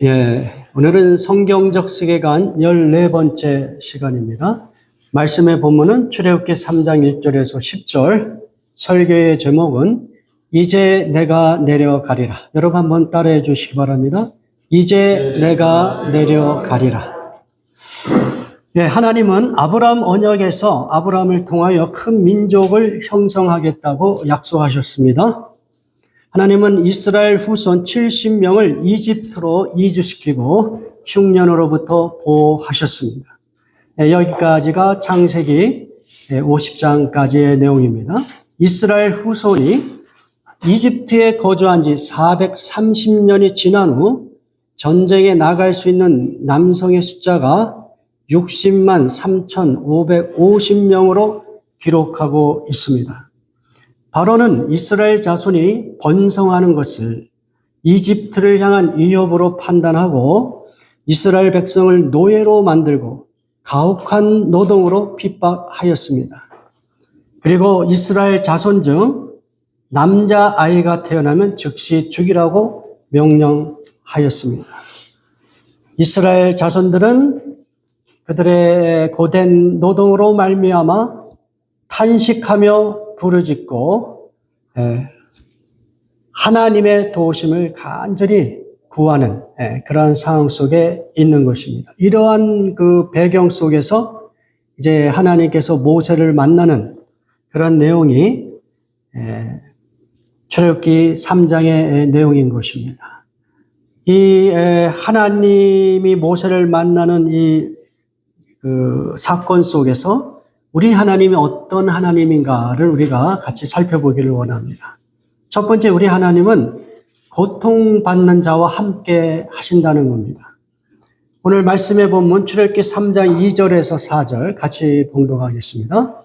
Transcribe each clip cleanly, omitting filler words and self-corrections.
오늘은 성경적 세계관 14번째 시간입니다. 말씀의 본문은 출애굽기 3장 1절에서 10절, 설교의 제목은 이제 내가 내려가리라. 여러분 한번 따라해 주시기 바랍니다. 이제 내가 내려가리라. 하나님은 아브라함 언약에서 아브라함을 통하여 큰 민족을 형성하겠다고 약속하셨습니다. 하나님은 이스라엘 후손 70명을 이집트로 이주시키고 흉년으로부터 보호하셨습니다. 여기까지가 창세기 50장까지의 내용입니다. 이스라엘 후손이 이집트에 거주한 지 430년이 지난 후 전쟁에 나갈 수 있는 남성의 숫자가 60만 3,550명으로 기록하고 있습니다. 바로는 이스라엘 자손이 번성하는 것을 이집트를 향한 위협으로 판단하고 이스라엘 백성을 노예로 만들고 가혹한 노동으로 핍박하였습니다. 그리고 이스라엘 자손 중 남자아이가 태어나면 즉시 죽이라고 명령하였습니다. 이스라엘 자손들은 그들의 고된 노동으로 말미암아 탄식하며 부르짖고 하나님의 도우심을 간절히 구하는 그러한 상황 속에 있는 것입니다. 이러한 그 배경 속에서 이제 하나님께서 모세를 만나는 그런 내용이 출애굽기 3장의 내용인 것입니다. 이 하나님이 모세를 만나는 이 그 사건 속에서 우리 하나님이 어떤 하나님인가를 우리가 같이 살펴보기를 원합니다. 첫 번째, 우리 하나님은 고통받는 자와 함께 하신다는 겁니다. 오늘 말씀의 본문 출애굽기 3장 2절에서 4절 같이 봉독하겠습니다.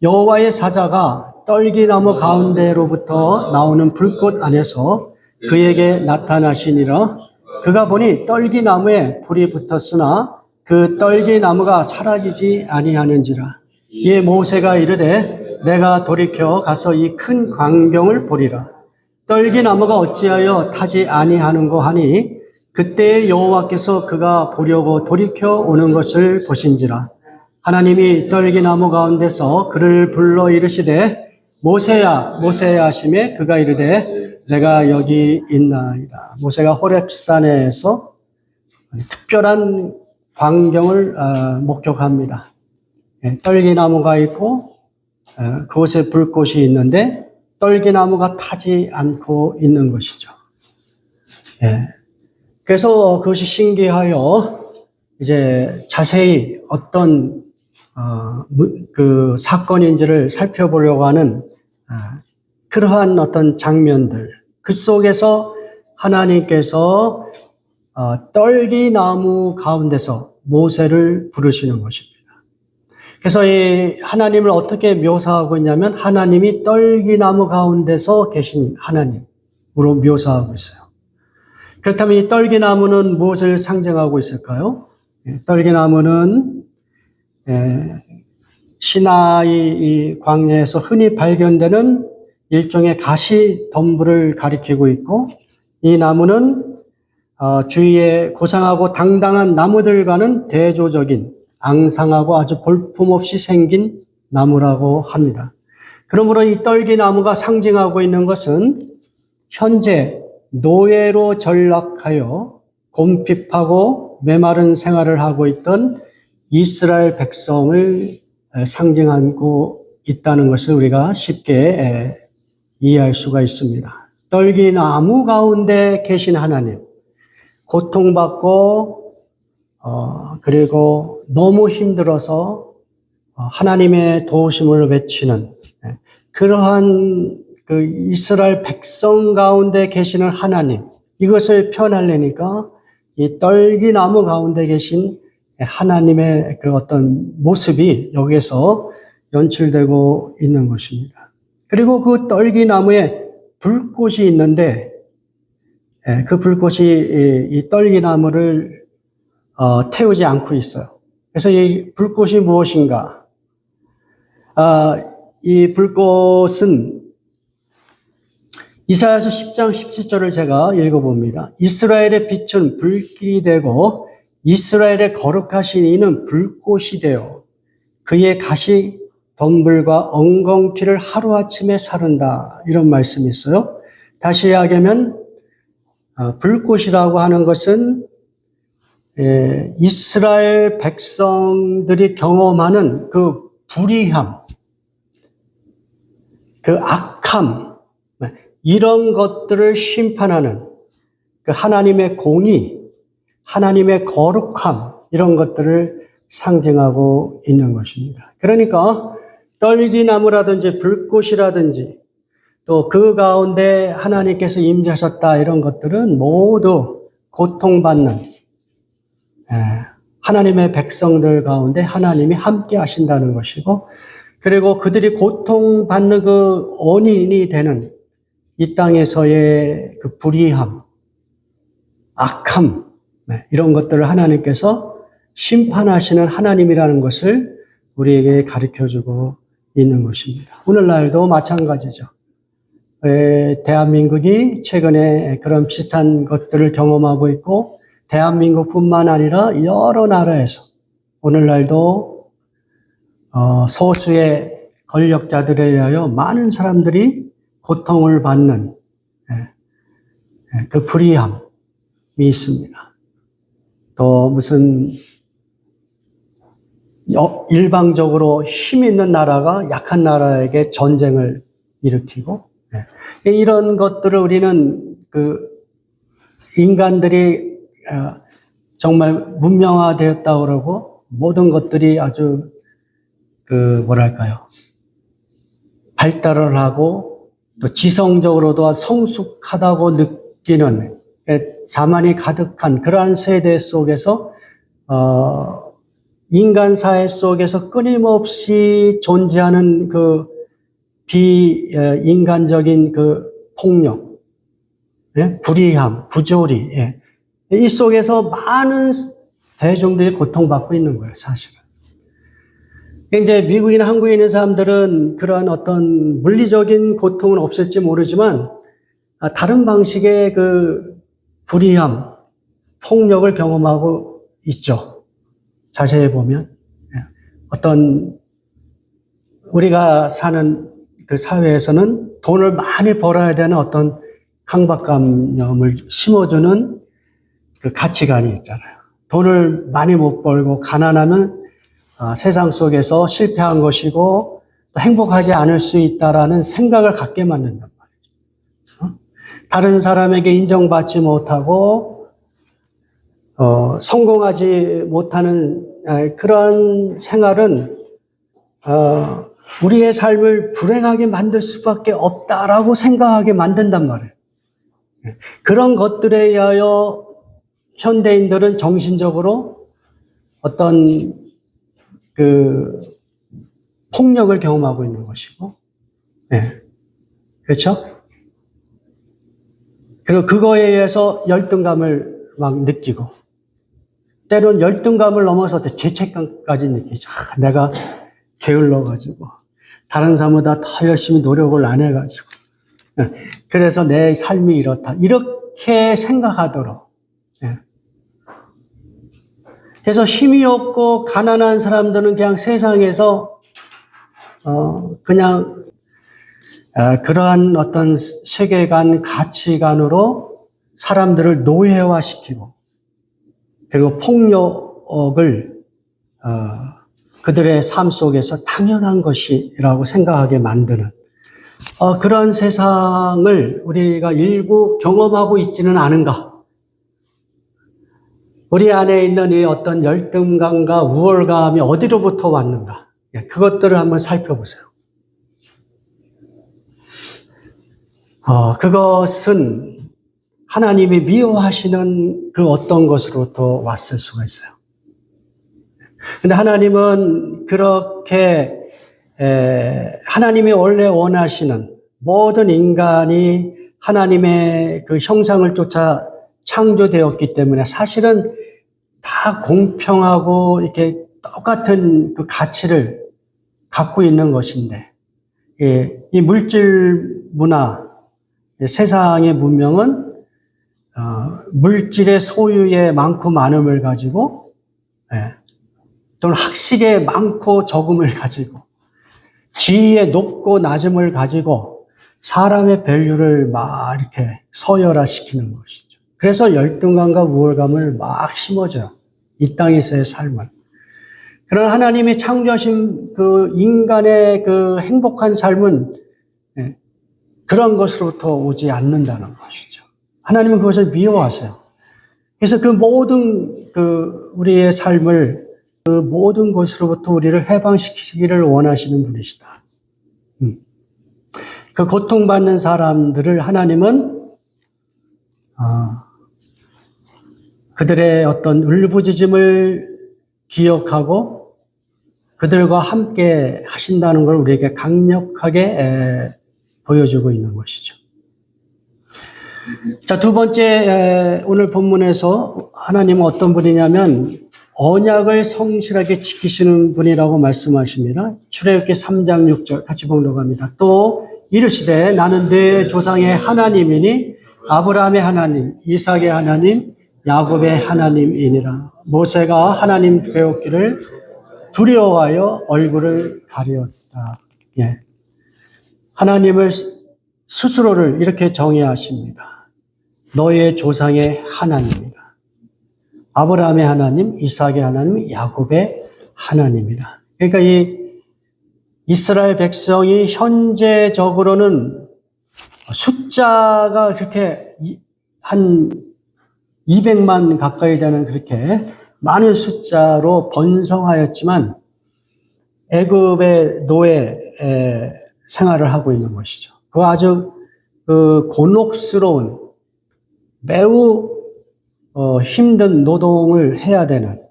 여호와의 사자가 떨기나무 가운데로부터 나오는 불꽃 안에서 그에게 나타나시니라. 그가 보니 떨기나무에 불이 붙었으나 그 떨기나무가 사라지지 아니하는지라. 이에 모세가 이르되 내가 돌이켜 가서 이 큰 광경을 보리라. 떨기나무가 어찌하여 타지 아니하는고 하니 그때에 여호와께서 그가 보려고 돌이켜 오는 것을 보신지라. 하나님이 떨기나무 가운데서 그를 불러 이르시되 모세야 모세야 하시매 그가 이르되 내가 여기 있나이다. 모세가 호렙산에서 특별한 광경을 목격합니다. 떨기나무가 있고 그곳에 불꽃이 있는데 떨기나무가 타지 않고 있는 것이죠. 그래서 그것이 신기하여 이제 자세히 어떤 그 사건인지를 살펴보려고 하는 그러한 어떤 장면들, 그 속에서 하나님께서 떨기나무 가운데서 모세를 부르시는 것입니다. 그래서 이 하나님을 어떻게 묘사하고 있냐면 하나님이 떨기나무 가운데서 계신 하나님으로 묘사하고 있어요. 그렇다면 이 떨기나무는 무엇을 상징하고 있을까요? 떨기나무는 시나이 이 광야에서 흔히 발견되는 일종의 가시덤불을 가리키고 있고, 이 나무는 주위에 고상하고 당당한 나무들과는 대조적인 앙상하고 아주 볼품없이 생긴 나무라고 합니다. 그러므로 이 떨기나무가 상징하고 있는 것은 현재 노예로 전락하여 곰핍하고 메마른 생활을 하고 있던 이스라엘 백성을 상징하고 있다는 것을 우리가 쉽게 이해할 수가 있습니다. 떨기나무 가운데 계신 하나님, 고통받고 그리고 너무 힘들어서 하나님의 도우심을 외치는 그러한 그 이스라엘 백성 가운데 계시는 하나님, 이것을 표현하려니까 이 떨기나무 가운데 계신 하나님의 그 어떤 모습이 여기에서 연출되고 있는 것입니다. 그리고 그 떨기나무에 불꽃이 있는데 그 불꽃이 이 떨기나무를 태우지 않고 있어요. 그래서 이 불꽃이 무엇인가? 이 불꽃은 이사야서 10장 17절을 제가 읽어봅니다. 이스라엘의 빛은 불길이 되고 이스라엘의 거룩하신 이는 불꽃이 되어 그의 가시 덤불과 엉겅퀴를 하루아침에 사른다. 이런 말씀이 있어요. 다시 이야기하면 불꽃이라고 하는 것은 이스라엘 백성들이 경험하는 그 불의함, 그 악함, 이런 것들을 심판하는 그 하나님의 공의, 하나님의 거룩함, 이런 것들을 상징하고 있는 것입니다. 그러니까 떨기나무라든지 불꽃이라든지 또 그 가운데 하나님께서 임재하셨다, 이런 것들은 모두 고통받는 하나님의 백성들 가운데 하나님이 함께 하신다는 것이고, 그리고 그들이 고통받는 그 원인이 되는 이 땅에서의 그 불의함, 악함, 이런 것들을 하나님께서 심판하시는 하나님이라는 것을 우리에게 가르쳐주고 있는 것입니다. 오늘날도 마찬가지죠. 대한민국이 최근에 그런 비슷한 것들을 경험하고 있고, 대한민국뿐만 아니라 여러 나라에서 오늘날도 소수의 권력자들에 의하여 많은 사람들이 고통을 받는 그 불의함이 있습니다. 또 무슨 일방적으로 힘 있는 나라가 약한 나라에게 전쟁을 일으키고, 이런 것들을 우리는 그 인간들이 정말 문명화되었다고 그러고 모든 것들이 아주 발달을 하고 또 지성적으로도 성숙하다고 느끼는 자만이 가득한 그러한 세대 속에서 인간 사회 속에서 끊임없이 존재하는 그 비인간적인 그 폭력, 불의함, 부조리, 이 속에서 많은 대중들이 고통받고 있는 거예요, 사실은. 이제 미국이나 한국에 있는 사람들은 그러한 어떤 물리적인 고통은 없을지 모르지만 다른 방식의 그 불의함, 폭력을 경험하고 있죠. 자세히 보면. 어떤 우리가 사는 그 사회에서는 돈을 많이 벌어야 되는 어떤 강박관념을 심어주는 그 가치관이 있잖아요. 돈을 많이 못 벌고 가난하면 세상 속에서 실패한 것이고 또 행복하지 않을 수 있다라는 생각을 갖게 만든단 말이죠. 다른 사람에게 인정받지 못하고 성공하지 못하는 그런 생활은 우리의 삶을 불행하게 만들 수밖에 없다라고 생각하게 만든단 말이에요. 그런 것들에 의하여 현대인들은 정신적으로 어떤 그 폭력을 경험하고 있는 것이고, 그렇죠? 그리고 그거에 의해서 열등감을 막 느끼고, 때로는 열등감을 넘어서 죄책감까지 느끼죠. 내가 게을러가지고 다른 사람보다 더 열심히 노력을 안 해가지고 그래서 내 삶이 이렇다, 이렇게 생각하도록. 그래서 힘이 없고 가난한 사람들은 그냥 세상에서 그냥 그러한 어떤 세계관, 가치관으로 사람들을 노예화시키고 그리고 폭력을 그들의 삶 속에서 당연한 것이라고 생각하게 만드는 그런 세상을 우리가 일부 경험하고 있지는 않은가? 우리 안에 있는 이 어떤 열등감과 우월감이 어디로부터 왔는가? 그것들을 한번 살펴보세요. 그것은 하나님이 미워하시는 그 어떤 것으로부터 왔을 수가 있어요. 근데 하나님은 그렇게 하나님이 원래 원하시는 모든 인간이 하나님의 그 형상을 쫓아 창조되었기 때문에 사실은 다 공평하고 이렇게 똑같은 그 가치를 갖고 있는 것인데, 이 물질 문화, 세상의 문명은 물질의 소유의 많고 많음을 가지고 또는 학식의 많고 적음을 가지고 지위의 높고 낮음을 가지고 사람의 밸류를 막 이렇게 서열화시키는 것이죠. 그래서 열등감과 우월감을 막 심어줘요. 이 땅에서의 삶을. 그러나 하나님이 창조하신 그 인간의 그 행복한 삶은 그런 것으로부터 오지 않는다는 것이죠. 하나님은 그것을 미워하세요. 그래서 그 모든 우리의 삶을 그 모든 것으로부터 우리를 해방시키기를 원하시는 분이시다. 그 고통받는 사람들을 하나님은 그들의 어떤 울부짖음을 기억하고 그들과 함께 하신다는 걸 우리에게 강력하게 보여주고 있는 것이죠. 자, 두 번째 오늘 본문에서 하나님은 어떤 분이냐면 언약을 성실하게 지키시는 분이라고 말씀하십니다. 출애굽기 3장 6절 같이 보도록 합니다. 또 이르시되 나는 내 조상의 하나님이니 아브라함의 하나님, 이삭의 하나님, 야곱의 하나님이니라. 모세가 하나님 배웠기를 두려워하여 얼굴을 가렸다. 예. 하나님을 스스로를 이렇게 정의하십니다. 너의 조상의 하나님이다. 아브라함의 하나님, 이삭의 하나님, 야곱의 하나님이다. 그러니까 이 이스라엘 백성이 현재적으로는 숫자가 그렇게 한 200만 가까이 되는 그렇게 많은 숫자로 번성하였지만 애굽의 노예 생활을 하고 있는 것이죠. 그 아주 곤혹스러운 매우 힘든 노동을 해야 되는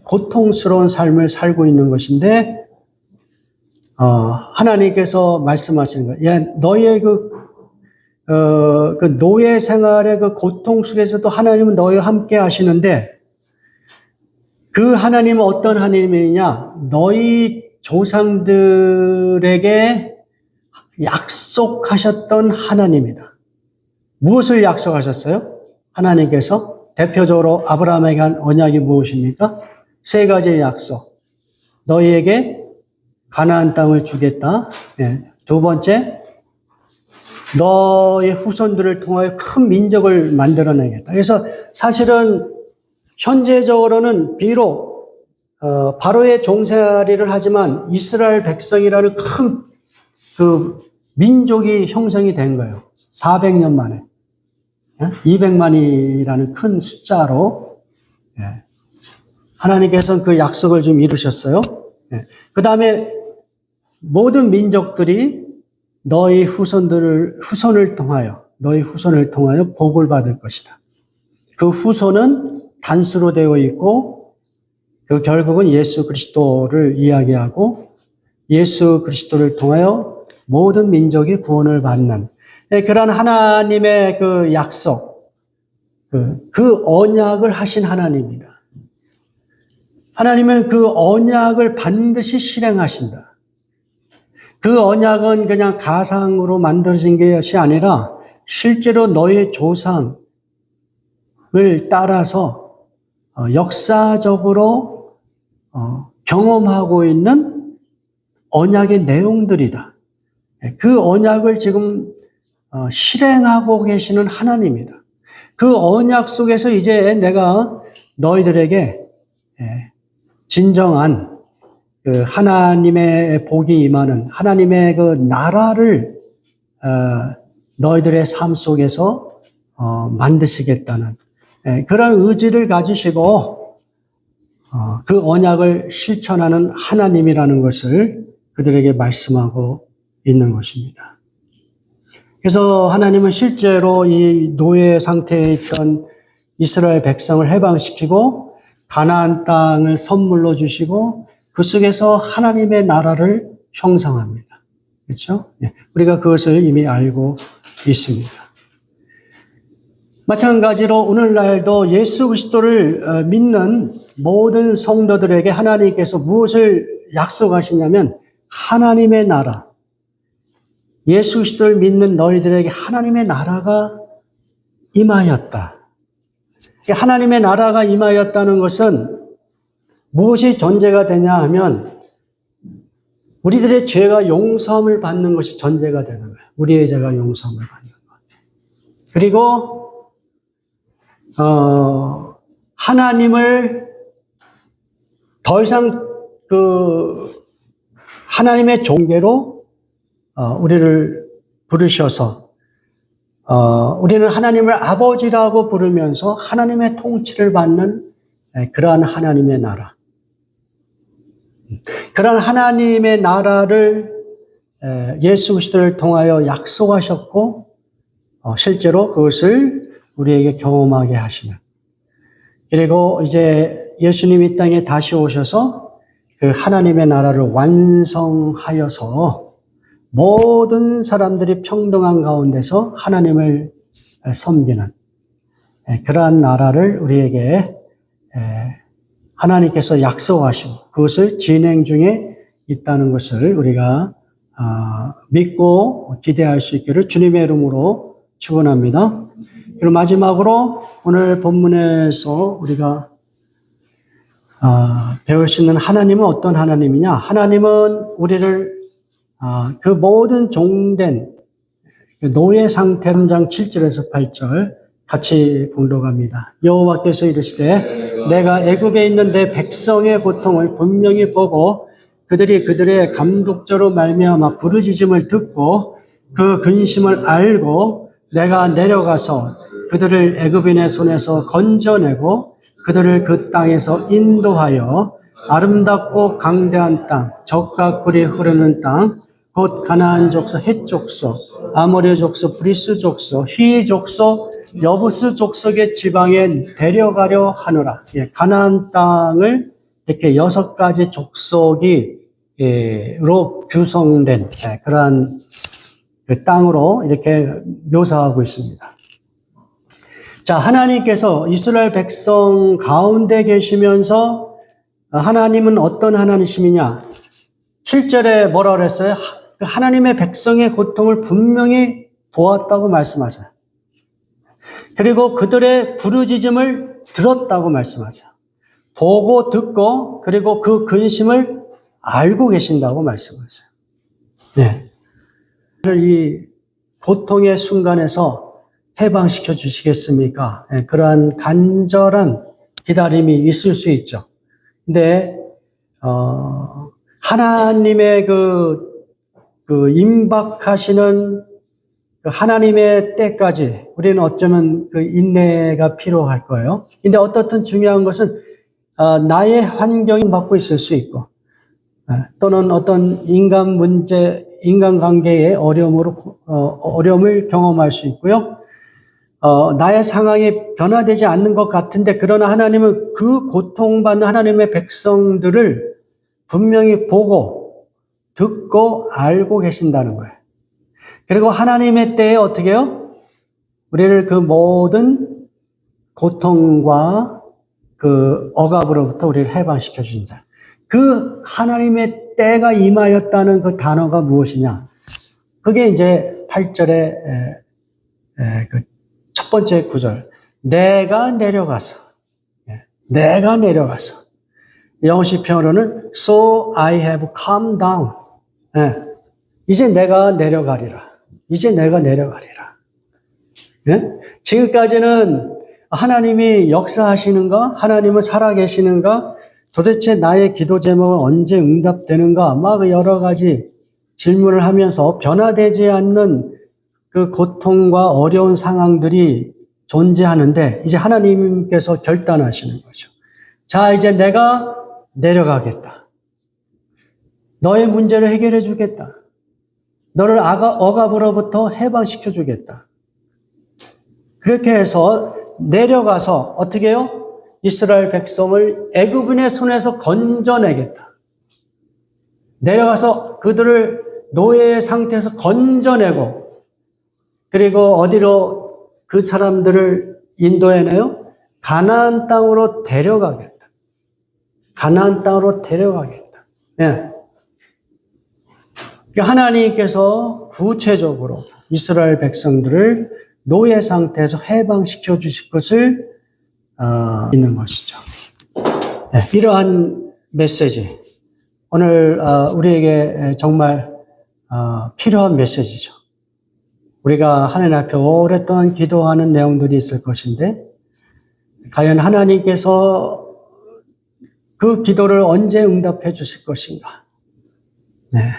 고통스러운 삶을 살고 있는 것인데 하나님께서 말씀하시는 거예요. 야, 너의 그 노예 생활의 그 고통 속에서도 하나님은 너희와 함께 하시는데 그 하나님은 어떤 하나님이냐? 너희 조상들에게 약속하셨던 하나님이다. 무엇을 약속하셨어요? 하나님께서 대표적으로 아브라함에게 한 언약이 무엇입니까? 세 가지의 약속. 너희에게 가나안 땅을 주겠다. 두 번째, 너의 후손들을 통하여 큰 민족을 만들어내겠다. 그래서 사실은 현재적으로는 비록 바로의 종살이를 하지만 이스라엘 백성이라는 큰 그 민족이 형성이 된 거예요. 400년 만에. 200만이라는 큰 숫자로 하나님께서는 그 약속을 좀 이루셨어요. 그 다음에 모든 민족들이 너희 후손을 통하여 복을 받을 것이다. 그 후손은 단수로 되어 있고 그 결국은 예수 그리스도를 이야기하고 예수 그리스도를 통하여 모든 민족이 구원을 받는 그런 하나님의 그 약속, 그 언약을 하신 하나님입니다. 하나님은 그 언약을 반드시 실행하신다. 그 언약은 그냥 가상으로 만들어진 것이 아니라 실제로 너의 조상을 따라서 역사적으로 경험하고 있는 언약의 내용들이다. 그 언약을 지금 실행하고 계시는 하나님이다. 그 언약 속에서 이제 내가 너희들에게 진정한 그 하나님의 복이 임하는 하나님의 그 나라를 너희들의 삶 속에서 만드시겠다는 그런 의지를 가지시고 그 언약을 실천하는 하나님이라는 것을 그들에게 말씀하고 있는 것입니다. 그래서 하나님은 실제로 이 노예 상태에 있던 이스라엘 백성을 해방시키고 가나안 땅을 선물로 주시고 그 속에서 하나님의 나라를 형성합니다. 그렇죠? 우리가 그것을 이미 알고 있습니다. 마찬가지로 오늘날도 예수 그리스도를 믿는 모든 성도들에게 하나님께서 무엇을 약속하시냐면 하나님의 나라, 예수 그리스도를 믿는 너희들에게 하나님의 나라가 임하였다. 하나님의 나라가 임하였다는 것은 무엇이 전제가 되냐 하면 우리들의 죄가 용서함을 받는 것이 전제가 되는 거예요. 우리의 죄가 용서함을 받는 것. 그리고 하나님을 더 이상 하나님의 종계로 우리를 부르셔서 우리는 하나님을 아버지라고 부르면서 하나님의 통치를 받는 그러한 하나님의 나라. 그러한 하나님의 나라를 예수 그리스도를 통하여 약속하셨고 실제로 그것을 우리에게 경험하게 하시는. 그리고 이제 예수님이 땅에 다시 오셔서 그 하나님의 나라를 완성하여서 모든 사람들이 평등한 가운데서 하나님을 섬기는 그러한 나라를 우리에게 하나님께서 약속하시고 그것을 진행 중에 있다는 것을 우리가 믿고 기대할 수 있기를 주님의 이름으로 축원합니다. 그리고 마지막으로 오늘 본문에서 우리가 배울 수 있는 하나님은 어떤 하나님이냐? 하나님은 우리를 그 모든 종된 노예 상태 3장 7절에서 8절 같이 봉독합니다. 여호와께서 이르시되 내가 애굽에 있는 내 백성의 고통을 분명히 보고 그들이 그들의 감독자로 말미암아 부르짖음을 듣고 그 근심을 알고 내가 내려가서 그들을 애굽인의 손에서 건져내고 그들을 그 땅에서 인도하여 아름답고 강대한 땅, 젖과 꿀이 흐르는 땅, 곧 가나안 족속, 헷 족속, 아모리 족속, 브리스 족속, 휘 족속, 여부스 족속의 지방에 데려가려 하노라. 가나안 땅을 이렇게 6가지 족속이 로 구성된 그러한 그 땅으로 이렇게 묘사하고 있습니다. 자, 하나님께서 이스라엘 백성 가운데 계시면서 하나님은 어떤 하나님이시냐? 7절에 뭐라 그랬어요? 하나님의 백성의 고통을 분명히 보았다고 말씀하세요. 그리고 그들의 부르짖음을 들었다고 말씀하세요. 보고 듣고 그리고 그 근심을 알고 계신다고 말씀하세요. 네. 이 고통의 순간에서 해방시켜 주시겠습니까? 네, 그러한 간절한 기다림이 있을 수 있죠. 근데 하나님의 그 임박하시는 그 하나님의 때까지 우리는 어쩌면 그 인내가 필요할 거예요. 근데 어떻든 중요한 것은 나의 환경이 받고 있을 수 있고 또는 어떤 인간 문제, 인간관계의 어려움을 경험할 수 있고요. 나의 상황이 변화되지 않는 것 같은데 그러나 하나님은 그 고통받는 하나님의 백성들을 분명히 보고 듣고 알고 계신다는 거예요. 그리고 하나님의 때에 어떻게 해요? 우리를 그 모든 고통과 그 억압으로부터 우리를 해방시켜 주신다. 그 하나님의 때가 임하였다는 그 단어가 무엇이냐? 그게 이제 8절의 그 첫 번째 구절. 내가 내려가서. 내가 내려가서. 영어식 표현으로는 So I have come down. 이제 내가 내려가리라. 이제 내가 내려가리라. 지금까지는 하나님이 역사하시는가? 하나님은 살아계시는가? 도대체 나의 기도 제목은 언제 응답되는가? 막 여러 가지 질문을 하면서 변화되지 않는 그 고통과 어려운 상황들이 존재하는데 이제 하나님께서 결단하시는 거죠. 자, 이제 내가 내려가겠다. 너의 문제를 해결해 주겠다. 너를 억압으로부터 해방시켜 주겠다. 그렇게 해서 내려가서 어떻게 해요? 이스라엘 백성을 애굽인의 손에서 건져내겠다. 내려가서 그들을 노예의 상태에서 건져내고 그리고 어디로 그 사람들을 인도해내요? 가나안 땅으로 데려가겠다. 가나안 땅으로 데려가겠다. 예. 하나님께서 구체적으로 이스라엘 백성들을 노예 상태에서 해방시켜 주실 것을 있는 것이죠. 네, 이러한 메시지, 오늘 우리에게 정말 필요한 메시지죠. 우리가 하나님 앞에 오랫동안 기도하는 내용들이 있을 것인데 과연 하나님께서 그 기도를 언제 응답해 주실 것인가? 네,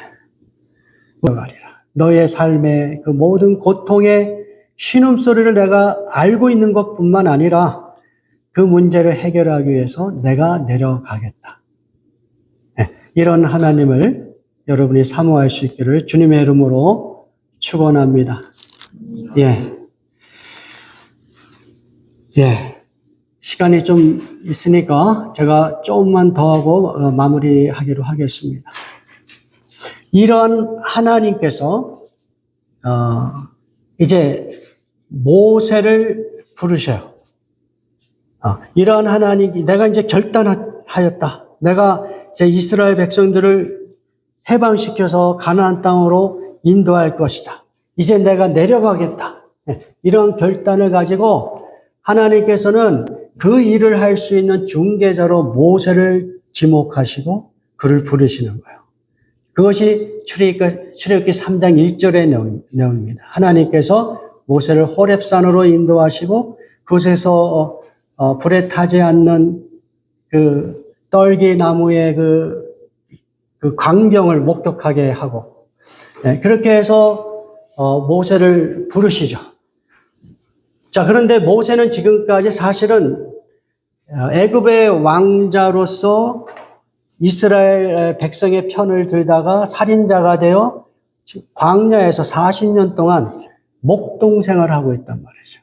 너의 삶의 그 모든 고통의 신음소리를 내가 알고 있는 것뿐만 아니라 그 문제를 해결하기 위해서 내가 내려가겠다. 네, 이런 하나님을 여러분이 사모할 수 있기를 주님의 이름으로 축원합니다. 시간이 좀 있으니까 제가 조금만 더 하고 마무리하기로 하겠습니다. 이런 하나님께서 이제 모세를 부르셔요. 이런 하나님이 내가 이제 결단하였다. 내가 이제 이스라엘 백성들을 해방시켜서 가나안 땅으로 인도할 것이다. 이제 내가 내려가겠다. 이런 결단을 가지고 하나님께서는 그 일을 할 수 있는 중개자로 모세를 지목하시고 그를 부르시는 거예요. 그것이 출애굽기 3장 1절의 내용입니다. 하나님께서 모세를 호렙산으로 인도하시고 그곳에서 불에 타지 않는 그 떨기 나무의 그 광경을 목격하게 하고 그렇게 해서 모세를 부르시죠. 자, 그런데 모세는 지금까지 사실은 애굽의 왕자로서 이스라엘 백성의 편을 들다가 살인자가 되어 광야에서 40년 동안 목동생을 하고 있단 말이죠.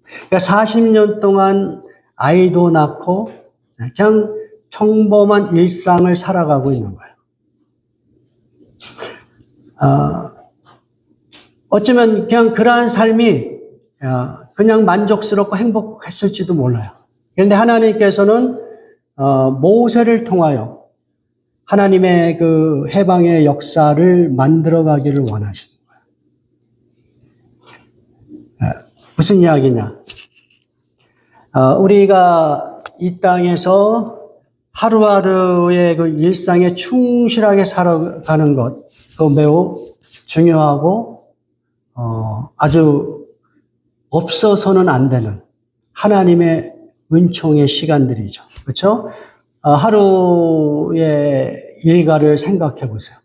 그러니까 40년 동안 아이도 낳고 그냥 평범한 일상을 살아가고 있는 거예요. 어쩌면 그냥 그러한 삶이 그냥 만족스럽고 행복했을지도 몰라요. 그런데 하나님께서는 모세를 통하여 하나님의 그 해방의 역사를 만들어가기를 원하시는 거예요. 무슨 이야기냐? 우리가 이 땅에서 하루하루의 그 일상에 충실하게 살아가는 것, 그 매우 중요하고 아주 없어서는 안 되는 하나님의 은총의 시간들이죠. 그렇죠? 하루의 일과를 생각해 보세요.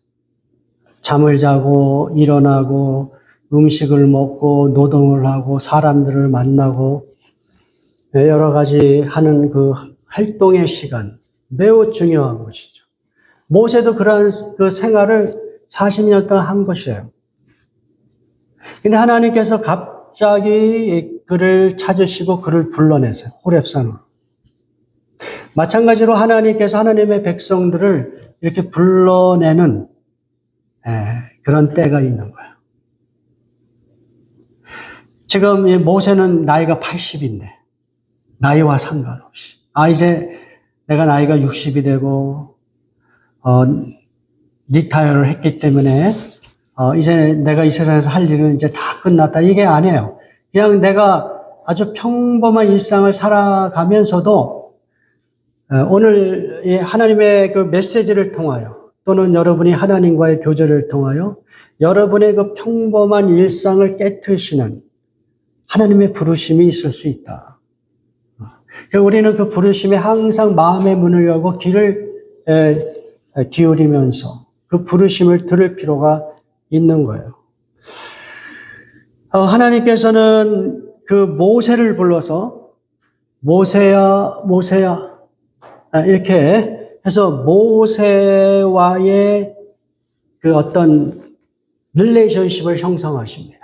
잠을 자고 일어나고 음식을 먹고 노동을 하고 사람들을 만나고 여러 가지 하는 그 활동의 시간 매우 중요한 것이죠. 모세도 그러한 그 생활을 40년 동안 한 것이에요. 근데 하나님께서 갑자기 그를 찾으시고 그를 불러내세요. 호렙산으로. 마찬가지로 하나님께서 하나님의 백성들을 이렇게 불러내는 그런 때가 있는 거예요. 지금 모세는 나이가 80인데 나이와 상관없이 이제 내가 나이가 60이 되고 리타이어를 했기 때문에 이제 내가 이 세상에서 할 일은 이제 다 끝났다. 이게 아니에요. 그냥 내가 아주 평범한 일상을 살아가면서도 오늘 하나님의 그 메시지를 통하여 또는 여러분이 하나님과의 교제를 통하여 여러분의 그 평범한 일상을 깨트리시는 하나님의 부르심이 있을 수 있다. 우리는 그 부르심에 항상 마음의 문을 열고 귀를 기울이면서 그 부르심을 들을 필요가 있는 거예요. 하나님께서는 그 모세를 불러서 모세야, 모세야 이렇게 해서 모세와의 그 어떤 릴레이션십을 형성하십니다.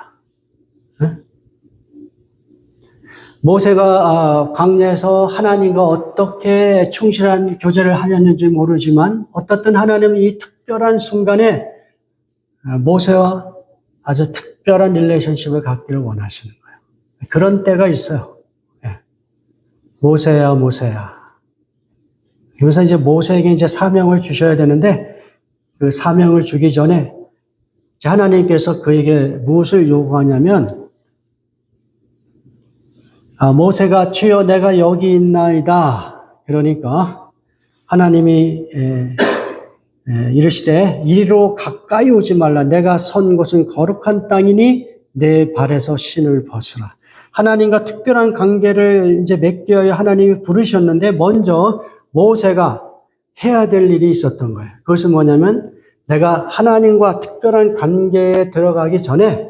모세가 광야에서 하나님과 어떻게 충실한 교제를 하였는지 모르지만 어떻든 하나님은 이 특별한 순간에 모세와 아주 특별한 릴레이션십을 갖기를 원하시는 거예요. 그런 때가 있어요. 모세야, 모세야. 그래서 이제 모세에게 이제 사명을 주셔야 되는데 그 사명을 주기 전에 하나님께서 그에게 무엇을 요구하냐면, 모세가 주여 내가 여기 있나이다. 그러니까 하나님이 이르시되 이리로 가까이 오지 말라. 내가 선 곳은 거룩한 땅이니 내 발에서 신을 벗으라. 하나님과 특별한 관계를 이제 맺겨야 하나님이 부르셨는데 먼저 모세가 해야 될 일이 있었던 거예요. 그것은 뭐냐면 내가 하나님과 특별한 관계에 들어가기 전에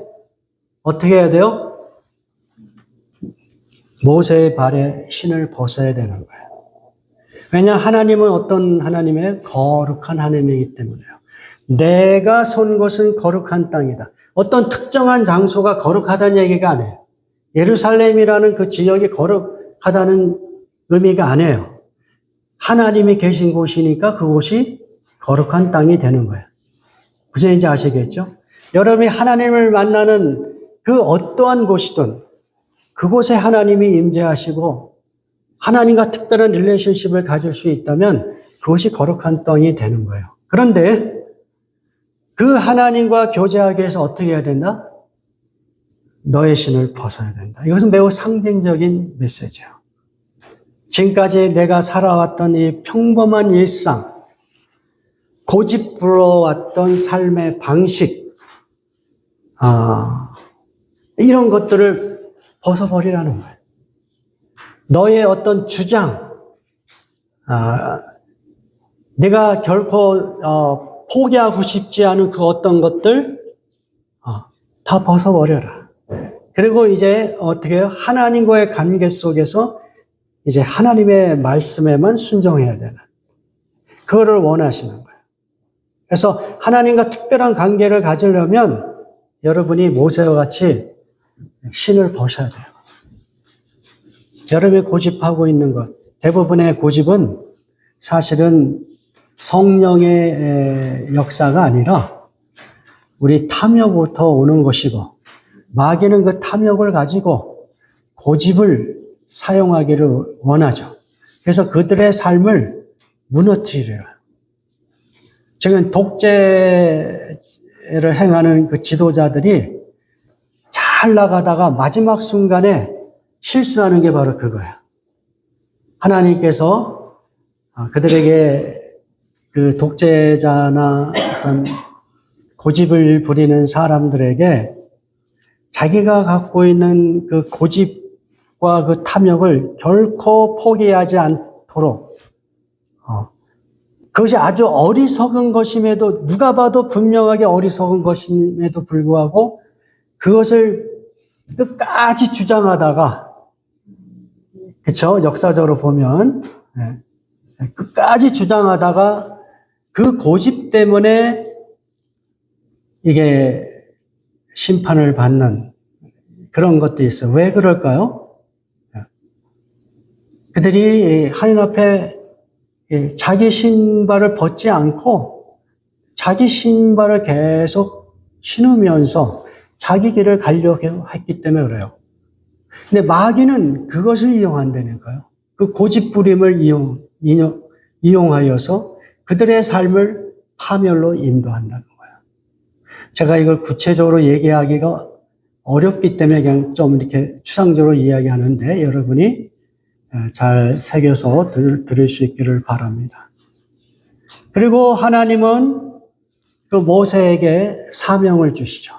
어떻게 해야 돼요? 모세의 발에 신을 벗어야 되는 거예요. 왜냐 하나님은 어떤 하나님이에요? 거룩한 하나님이기 때문에요. 내가 선 곳은 거룩한 땅이다. 어떤 특정한 장소가 거룩하다는 얘기가 아니에요. 예루살렘이라는 그 지역이 거룩하다는 의미가 아니에요. 하나님이 계신 곳이니까 그곳이 거룩한 땅이 되는 거예요. 무슨 얘기인지 아시겠죠? 여러분이 하나님을 만나는 그 어떠한 곳이든 그곳에 하나님이 임재하시고 하나님과 특별한 릴레이션십을 가질 수 있다면 그것이 거룩한 땅이 되는 거예요. 그런데 그 하나님과 교제하기 위해서 어떻게 해야 된다? 너의 신을 벗어야 된다. 이것은 매우 상징적인 메시지예요. 지금까지 내가 살아왔던 이 평범한 일상, 고집부러웠던 삶의 방식, 이런 것들을 벗어버리라는 거예요. 너의 어떤 주장, 내가 결코 포기하고 싶지 않은 그 어떤 것들 다 벗어버려라. 그리고 이제 어떻게 해요? 하나님과의 관계 속에서 이제 하나님의 말씀에만 순종해야 되는 그거를 원하시는 거예요. 그래서 하나님과 특별한 관계를 가지려면 여러분이 모세와 같이 신을 벗어야 돼요. 여러분이 고집하고 있는 것, 대부분의 고집은 사실은 성령의 역사가 아니라 우리 탐욕부터 오는 것이고 마귀는 그 탐욕을 가지고 고집을 사용하기를 원하죠. 그래서 그들의 삶을 무너뜨리려. 지금 독재를 행하는 그 지도자들이 잘 나가다가 마지막 순간에 실수하는 게 바로 그거예요. 하나님께서 그들에게 그 독재자나 어떤 고집을 부리는 사람들에게 자기가 갖고 있는 그 고집과 그 탐욕을 결코 포기하지 않도록 그것이 아주 어리석은 것임에도 누가 봐도 분명하게 어리석은 것임에도 불구하고 그것을 끝까지 주장하다가 그렇죠? 역사적으로 보면 끝까지 주장하다가 그 고집 때문에 이게 심판을 받는 그런 것도 있어요. 왜 그럴까요? 그들이 하나님 앞에 자기 신발을 벗지 않고 자기 신발을 계속 신으면서 자기 길을 가려고 했기 때문에 그래요. 근데 마귀는 그것을 이용한다니까요. 그 고집부림을 이용하여서 그들의 삶을 파멸로 인도한다는 거예요. 제가 이걸 구체적으로 얘기하기가 어렵기 때문에 그냥 좀 이렇게 추상적으로 이야기하는데 여러분이 잘 새겨서 들을 수 있기를 바랍니다. 그리고 하나님은 그 모세에게 사명을 주시죠.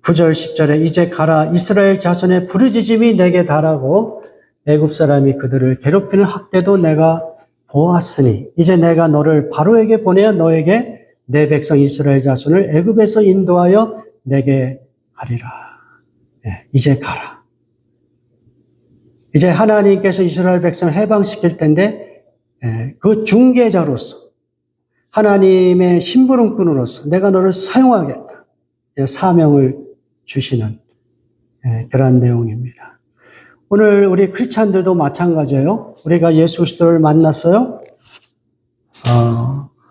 9절 10절에 이제 가라 이스라엘 자손의 부르짖음이 내게 달하고 애굽 사람이 그들을 괴롭히는 학대도 내가 보았으니 이제 내가 너를 바로에게 보내어 너에게 내 백성 이스라엘 자손을 애굽에서 인도하여 내게 하리라. 이제 가라. 이제 하나님께서 이스라엘 백성을 해방시킬 텐데 그 중개자로서 하나님의 심부름꾼으로서 내가 너를 사용하겠다. 사명을 주시는 그런 내용입니다. 오늘 우리 크리스찬들도 마찬가지예요. 우리가 예수 그리스도를 만났어요.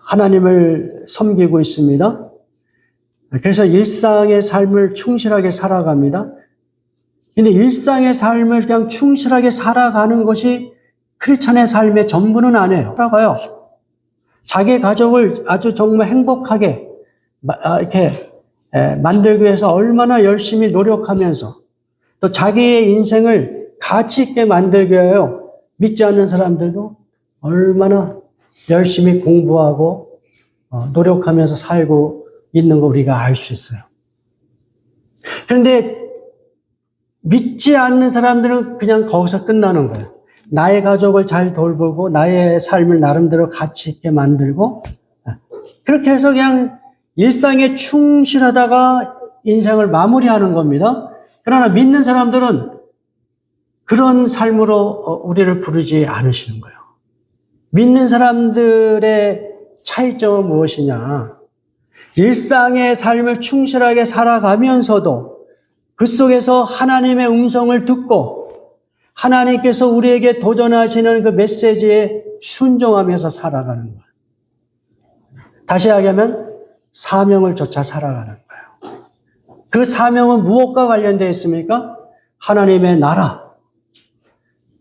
하나님을 섬기고 있습니다. 그래서 일상의 삶을 충실하게 살아갑니다. 근데 일상의 삶을 그냥 충실하게 살아가는 것이 크리스찬의 삶의 전부는 아니에요. 살아가요. 자기 가족을 아주 정말 행복하게 이렇게 만들기 위해서 얼마나 열심히 노력하면서 또 자기의 인생을 가치 있게 만들기 위하여 믿지 않는 사람들도 얼마나 열심히 공부하고 노력하면서 살고 있는 거 우리가 알 수 있어요. 그런데 믿지 않는 사람들은 그냥 거기서 끝나는 거예요. 나의 가족을 잘 돌보고 나의 삶을 나름대로 가치 있게 만들고 그렇게 해서 그냥 일상에 충실하다가 인생을 마무리하는 겁니다. 그러나 믿는 사람들은 그런 삶으로 우리를 부르지 않으시는 거예요. 믿는 사람들의 차이점은 무엇이냐? 일상의 삶을 충실하게 살아가면서도 그 속에서 하나님의 음성을 듣고 하나님께서 우리에게 도전하시는 그 메시지에 순종하면서 살아가는 거예요. 다시 이야기하면 사명을 쫓아 살아가는 거예요. 그 사명은 무엇과 관련되어 있습니까? 하나님의 나라,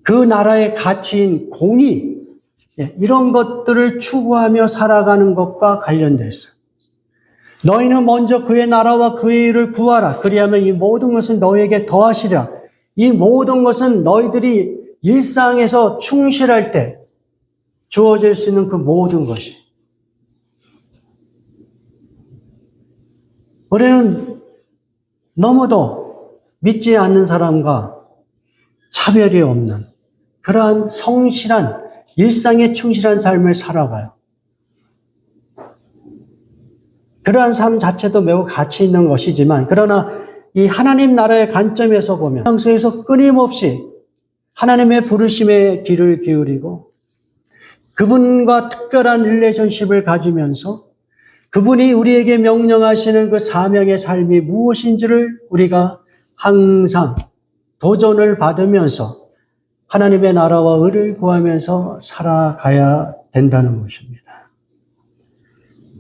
그 나라의 가치인 공의, 이런 것들을 추구하며 살아가는 것과 관련되어 있어요. 너희는 먼저 그의 나라와 그의 일을 구하라. 그리하면 이 모든 것은 너희에게 더하시리라. 이 모든 것은 너희들이 일상에서 충실할 때 주어질 수 있는 그 모든 것이. 우리는 너무도 믿지 않는 사람과 차별이 없는 그러한 성실한 일상에 충실한 삶을 살아가요. 그러한 삶 자체도 매우 가치 있는 것이지만 그러나 이 하나님 나라의 관점에서 보면 평소에서 끊임없이 하나님의 부르심에 귀를 기울이고 그분과 특별한 릴레이션십을 가지면서 그분이 우리에게 명령하시는 그 사명의 삶이 무엇인지를 우리가 항상 도전을 받으면서 하나님의 나라와 의를 구하면서 살아가야 된다는 것입니다.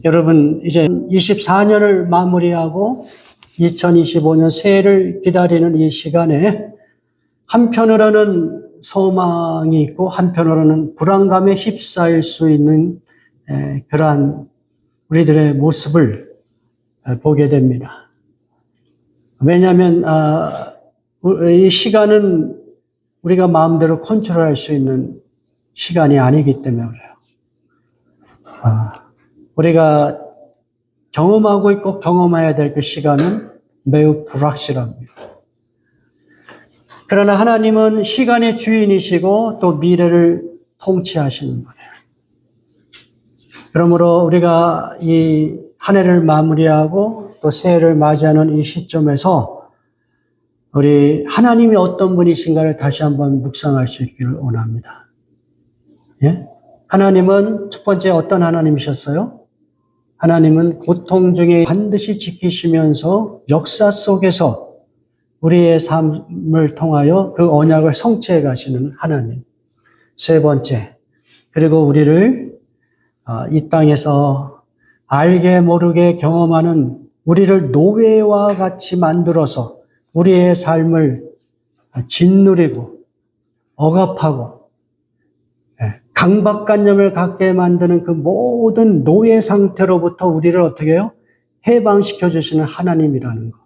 여러분, 이제 24년을 마무리하고 2025년 새해를 기다리는 이 시간에 한편으로는 소망이 있고 한편으로는 불안감에 휩싸일 수 있는 그러한 우리들의 모습을 보게 됩니다. 왜냐하면 이 시간은 우리가 마음대로 컨트롤할 수 있는 시간이 아니기 때문에 그래요. 우리가 경험하고 있고 경험해야 될 그 시간은 매우 불확실합니다. 그러나 하나님은 시간의 주인이시고 또 미래를 통치하시는 분이에요. 그러므로 우리가 이 한 해를 마무리하고 또 새해를 맞이하는 이 시점에서 우리 하나님이 어떤 분이신가를 다시 한번 묵상할 수 있기를 원합니다. 예? 하나님은 첫 번째 어떤 하나님이셨어요? 하나님은 고통 중에 반드시 지키시면서 역사 속에서 우리의 삶을 통하여 그 언약을 성취해 가시는 하나님. 세 번째, 그리고 우리를 이 땅에서 알게 모르게 경험하는 우리를 노예와 같이 만들어서 우리의 삶을 짓누리고 억압하고 강박관념을 갖게 만드는 그 모든 노예 상태로부터 우리를 어떻게 해요? 해방시켜 주시는 하나님이라는 것.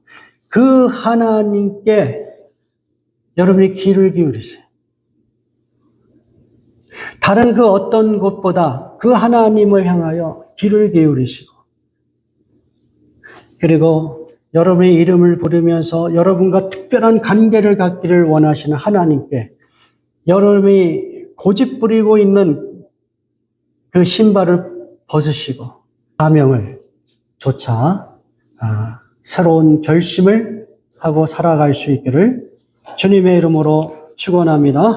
그 하나님께 여러분이 귀를 기울이세요. 다른 그 어떤 것보다 그 하나님을 향하여 귀를 기울이시고 그리고 여러분의 이름을 부르면서 여러분과 특별한 관계를 갖기를 원하시는 하나님께 여러분이 고집부리고 있는 그 신발을 벗으시고 사명을 좇아 새로운 결심을 하고 살아갈 수 있기를 주님의 이름으로 축원합니다.